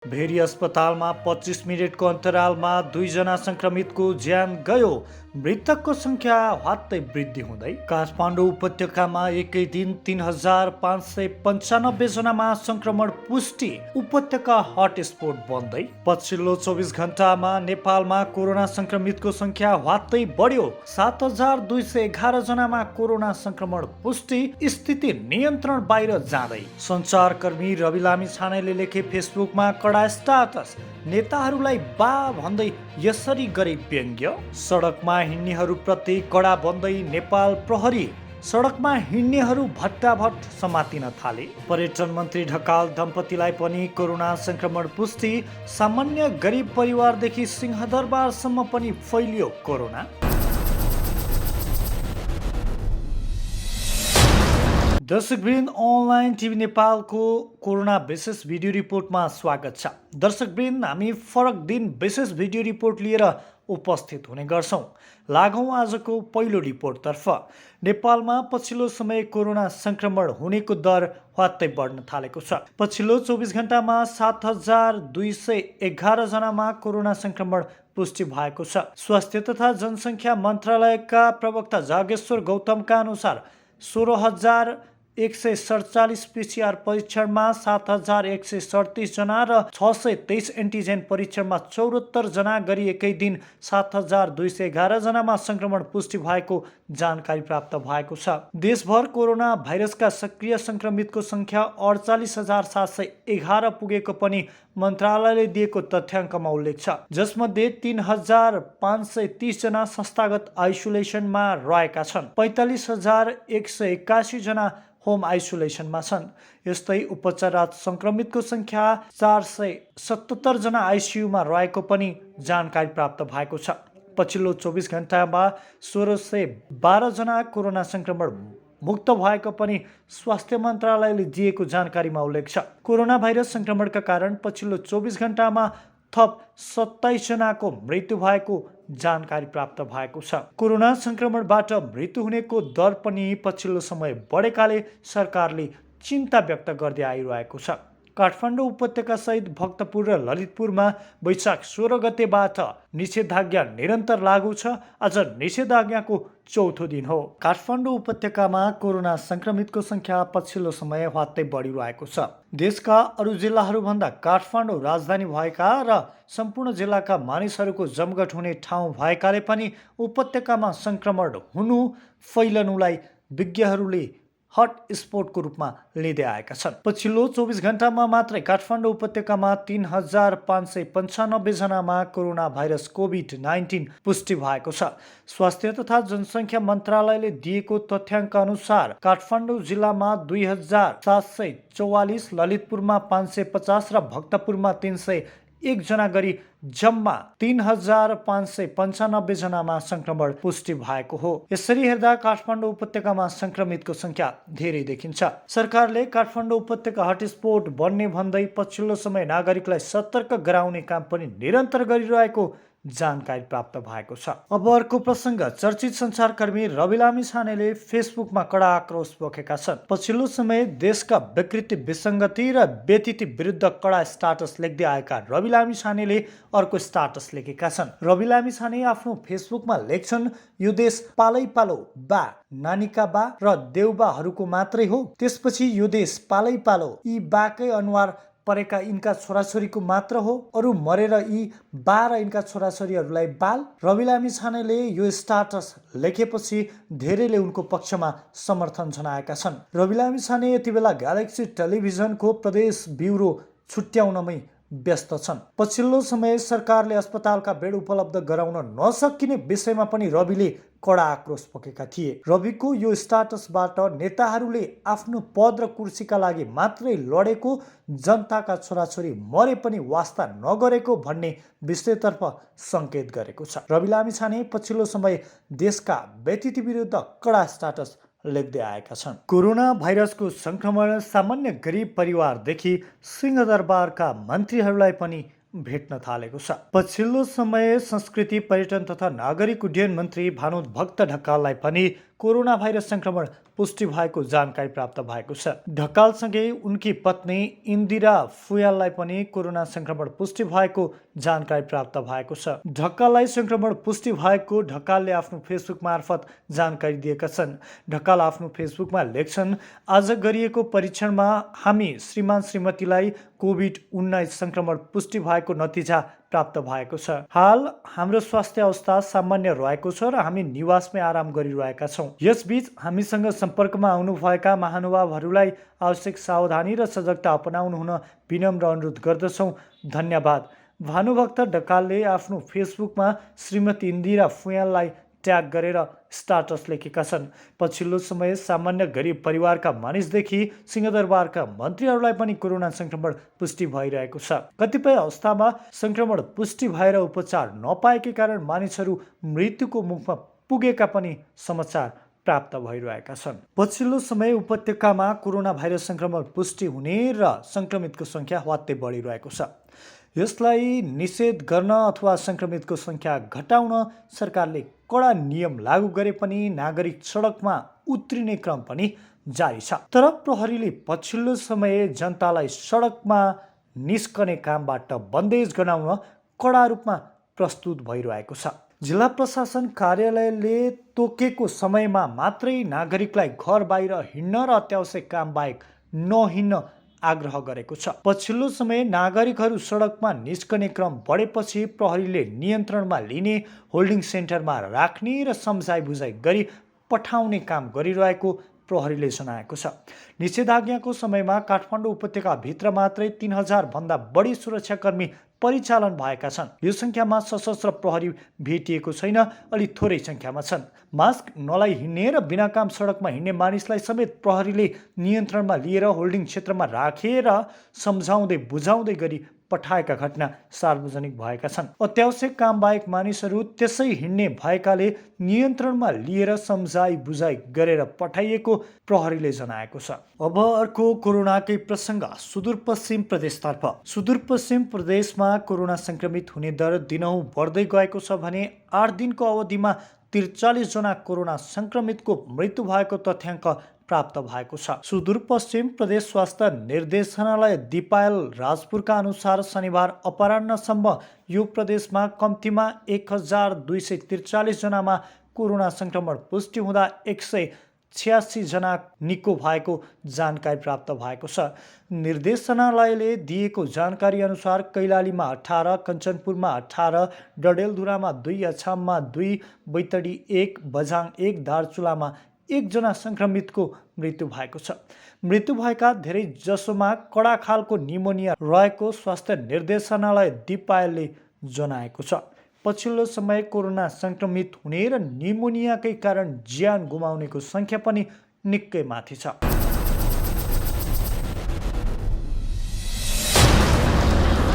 Very अस्पतालमा 25 मिनटको अन्तरालमा 2 जना संक्रमितको ज्यान गयो। मृतकको संख्या हत्तै वृद्धि हुँदै काठमाडौँ उपत्यकामा एकै दिन 3,595 जनामा संक्रमण पुष्टि। उपत्यका हटस्पट बन्दै पछिल्लो 24 घण्टामा नेपालमा कोरोना संक्रमितको संख्या हत्तै बढ्यो। 7,211 जनामा कोरोना संक्रमण पुष्टि। स्थिति नियन्त्रण बाहिर जाँदै सञ्चारकर्मी रवि लामिछानेले लेखे फेसबुकमा कडा स्टाटस। नेताहरूलाई बा भन्दै यसरी गरे व्यङ्ग्य। सडकमा हिँड्नेहरूप्रति कडा बन्दै नेपाल प्रहरी। सडकमा हिँड्नेहरू भट्टाभट समातिन थाले। पर्यटन मन्त्री ढकाल दम्पतिलाई पनि कोरोना संक्रमण पुष्टि। सामान्य गरिब परिवारदेखि सिंहदरबारसम्म पनि फैलियो कोरोना। दर्शकवृन्द, अनलाइन टिभी नेपालको कोरोना विशेष भिडियो रिपोर्टमा स्वागत छ। दर्शकवृन्द, हामी फरक दिन विशेष भिडियो रिपोर्ट लिएर उपस्थित हुने गर्छौँ। लागौँ आजको पहिलो रिपोर्टतर्फ। नेपालमा पछिल्लो समय कोरोना संक्रमण हुनेको दर हत्तै बढ्न थालेको छ। पछिल्लो 24 घण्टामा 7,211 जनामा कोरोना संक्रमण पुष्टि भएको छ। स्वास्थ्य तथा जनसङ्ख्या मन्त्रालयका प्रवक्ता जागेश्वर गौतमका अनुसार 16,147 पिसिआर परीक्षणमा 7,137 जना र 623 एन्टिजेन परीक्षणमा 74 जना गरी एकै दिन 7,211 जनामा संक्रमण पुष्टि भएको जानकारी प्राप्त भएको छ। देशभर कोरोना भाइरसका सक्रिय संक्रमितको संख्या 48,711 पुगेको पनि मन्त्रालयले दिएको तथ्याङ्कमा उल्लेख छ, जसमध्ये 3,530 जना संस्थागत आइसोलेसनमा रहेका छन्। 45,181 जना होम आइसोलेसनमा छन्। यस्तै उपचारात संक्रमितको संख्या 477 जना आइसियुमा रहेको पनि जानकारी प्राप्त भएको छ। पछिल्लो 24 घण्टामा 1,612 जना कोरोना संक्रमण मुक्त भएको पनि स्वास्थ्य मन्त्रालयले दिएको जानकारीमा उल्लेख छ। कोरोना भाइरस संक्रमणका कारण पछिल्लो 24 घण्टामा थप 27 जनाको मृत्यु भएको जानकारी प्राप्त भएको छ। कोरोना संक्रमणबाट मृत्यु हुनेको दर पनि पछिल्लो समय बढेकाले सरकारले चिन्ता व्यक्त गर्दै आइरहेको छ। काठमाडौँ उपत्यका सहित भक्तपुर र ललितपुरमा वैशाख 16 गतेबाट निषेधाज्ञा निरन्तर लागू छ। आज निषेधाज्ञाको चौथो दिन हो। काठमाडौँ उपत्यकामा कोरोना संक्रमितको संख्या पछिल्लो समय हत्तै बढिरहेको छ। देशका अरू जिल्लाहरूभन्दा काठमाडौँ राजधानी भएका र सम्पूर्ण जिल्लाका मानिसहरूको जमघट हुने ठाउँ भएकाले पनि उपत्यकामा संक्रमण हुनु फैलनुलाई विज्ञहरूले हट स्पटको रूपमा लिँदै आएका छन्। पछिल्लो 24 घण्टामा मात्रै काठमाडौँ उपत्यकामा 3,595 जनामा कोरोना भाइरस कोभिड-19 पुष्टि भएको छ। स्वास्थ्य तथा जनसङ्ख्या मन्त्रालयले दिएको तथ्याङ्क अनुसार काठमाडौँ जिल्लामा 2,744, ललितपुरमा 550 र भक्तपुरमा 301 जना गरी जम्मा 3,595 जनामा संक्रमण पुष्टि भएको हो। यसरी हेर्दा काठमाडौँ उपत्यकामा संक्रमितको संख्या धेरै देखिन्छ। सरकारले काठमाडौँ उपत्यका हटस्पट बन्ने भन्दै पछिल्लो समय नागरिकलाई सतर्क गराउने काम पनि निरन्तर गरिरहेको जानकारी प्राप्त भएको छ। अब अर्को प्रसङ्ग। चर्चित सञ्चारकर्मी रवि लामिछानेले फेसबुकमा कडा आक्रोश पोखेका छन्। पछिल्लो समय देशका विकृति, विसङ्गति र व्यतिथि विरुद्ध कडा स्टाटस लेख्दै आएका रवि लामिछानेले अर्को स्टाटस लेखेका छन्। रवि लामिछाने आफ्नो फेसबुकमा लेख्छन्, यो देश पालै पालो बा, नानीका बा र देउबाहरूको मात्रै हो। त्यसपछि यो देश पालै पालो यी बाकै अनुहार परेका यिनका छोराछोरीको मात्र हो। अरू मरेर यी बा र यिनका छोराछोरीहरूलाई बाल। रवि लामिछानेले यो स्टाटस लेखेपछि धेरैले उनको पक्षमा समर्थन जनाएका छन्। रवि लामिछाने यति बेला ग्यालेक्सी टेलिभिजनको प्रदेश ब्युरो छुट्याउनमै व्यस्त छन्। पछिल्लो समय सरकारले अस्पतालका बेड उपलब्ध गराउन नसकिने विषयमा पनि रविले कडा आक्रोश पोखेका थिए। रविको यो स्टाटसबाट नेताहरूले आफ्नो पद र कुर्सीका लागि मात्रै लडेको, जनताका छोराछोरी मरे पनि वास्ता नगरेको भन्ने विषयतर्फ सङ्केत गरेको छ। रवि लामिछाने पछिल्लो समय देशका व्यतिथि विरुद्ध कडा स्टाटस लेख्दै आएका छन्। कोरोना भाइरसको संक्रमण सामान्य गरिब परिवारदेखि सिंहदरबारका मन्त्रीहरूलाई पनि भेट्न थालेको छ। पछिल्लो समय संस्कृति, पर्यटन तथा नागरिक उड्डयन मन्त्री भानु भक्त ढकाललाई पनि कोरोना भाइरस संक्रमण पुष्टि भएको जानकारी प्राप्त भएको छ। ढकालसँगै उनकी पत्नी इन्दिरा फुयाललाई पनि कोरोना संक्रमण पुष्टि भएको जानकारी प्राप्त भएको छ। ढकाललाई संक्रमण पुष्टि भएको ढकालले आफ्नो फेसबुक मार्फत जानकारी दिएका छन्। ढकाल आफ्नो फेसबुकमा लेख्छन्, आज गरिएको परीक्षणमा हामी श्रीमान श्रीमतीलाई कोभिड-19 संक्रमण पुष्टि भएको नतिजा प्राप्त भएको छ। हाल हाम्रो स्वास्थ्य अवस्था सामान्य रहेको छ र हामी निवासमै आराम गरिरहेका छौँ। यसबीच हामीसँग सम्पर्कमा आउनुभएका महानुभावहरूलाई आवश्यक सावधानी र सजगता अपनाउनु हुन विनम्र अनुरोध गर्दछौँ। धन्यवाद। भानुभक्त ढकालले आफ्नो फेसबुकमा श्रीमती इन्दिरा फुयाललाई ट्याग गरेर स्टाटस लेखेका छन्। पछिल्लो समय सामान्य गरिब परिवारका मानिसदेखि सिंहदरबारका मन्त्रीहरूलाई पनि कोरोना संक्रमण पुष्टि भइरहेको छ। कतिपय अवस्थामा संक्रमण पुष्टि भएर उपचार नपाएकै कारण मानिसहरू मृत्युको मुखमा पुगेका पनि समाचार प्राप्त भइरहेका छन्। पछिल्लो समय उपत्यकामा कोरोना भाइरस संक्रमण पुष्टि हुने र संक्रमितको संख्या ह्वात्तै बढिरहेको छ। यसलाई निषेध गर्न अथवा संक्रमितको संख्या घटाउन सरकारले कडा नियम लागू गरे पनि नागरिक सडकमा उत्रिने क्रम पनि जारी छ। तर प्रहरीले पछिल्लो समय जनतालाई सडकमा निस्कने कामबाट बन्देज गराउन कडा रूपमा प्रस्तुत भइरहेको छ। जिल्ला प्रशासन कार्यालयले तोकेको समयमा मात्रै नागरिकलाई घर बाहिर हिँड्न र अत्यावश्यक काम बाहेक नहिँड्न आग्रह गरेको छ। पछिल्लो समय नागरिकहरू सडकमा निस्कने क्रम बढेपछि प्रहरीले नियन्त्रणमा लिने, होल्डिङ सेन्टरमा राख्ने र सम्झाइ बुझाइ गरी पठाउने काम गरिरहेको प्रहरीले जनाएको छ। निषेधाज्ञाको समयमा काठमाडौँ उपत्यकाभित्र मात्रै 3000 भन्दा बढी सुरक्षाकर्मी परिचालन भएका छन्। यो संख्यामा सशस्त्र प्रहरी भेटिएको छैन, अलि थोरै संख्यामा छन्। मास्क नलाइ हिँड्ने र बिना काम सडकमा हिँड्ने मानिसलाई समेत प्रहरीले नियन्त्रणमा लिएर होल्डिङ क्षेत्रमा राखेर सम्झाउँदै बुझाउँदै गरी पठाएका घटना सार्वजनिक भएका छन्। अत्यावश्यक काम बाहेक मानिसहरू त्यसै हिँड्ने भएकाले नियन्त्रणमा लिएर सम्झाइ बुझाइ गरेर पठाइएको प्रहरीले जनाएको छ। अब अर्को कोरोनाकै प्रसङ्ग सुदूरपश्चिम प्रदेशतर्फ। सुदूरपश्चिम प्रदेशमा कोरोना संक्रमित हुने दर दिनहुँ बढ्दै गएको छ भने 8 दिनको अवधिमा 43 जना कोरोना संक्रमितको मृत्यु भएको तथ्याङ्क प्राप्त भएको छ। सुदूरपश्चिम प्रदेश स्वास्थ्य निर्देशनालय दिपायल राजपुरका अनुसार शनिबार अपराह्नसम्म यो प्रदेशमा कम्तीमा 1243 जनामा कोरोना संक्रमण पुष्टि हुँदा 186 जना निको भएको जानकारी प्राप्त भएको छ। निर्देशनालयले दिएको जानकारी अनुसार कैलालीमा 18, कञ्चनपुरमा 18, डडेलधुरामा 2, अछाममा 2, बैतडी 1, बझाङ 1, दार्चुलामा 1 जना संक्रमितको मृत्यु भएको छ। मृत्यु भएका धेरै जसोमा कडा खालको निमोनिया रहेको स्वास्थ्य निर्देशनालय दिपायलले जनाएको छ। पछिल्लो समय कोरोना संक्रमित हुने र निमोनियाकै कारण ज्यान गुमाउनेको संख्या पनि निकै माथि छ।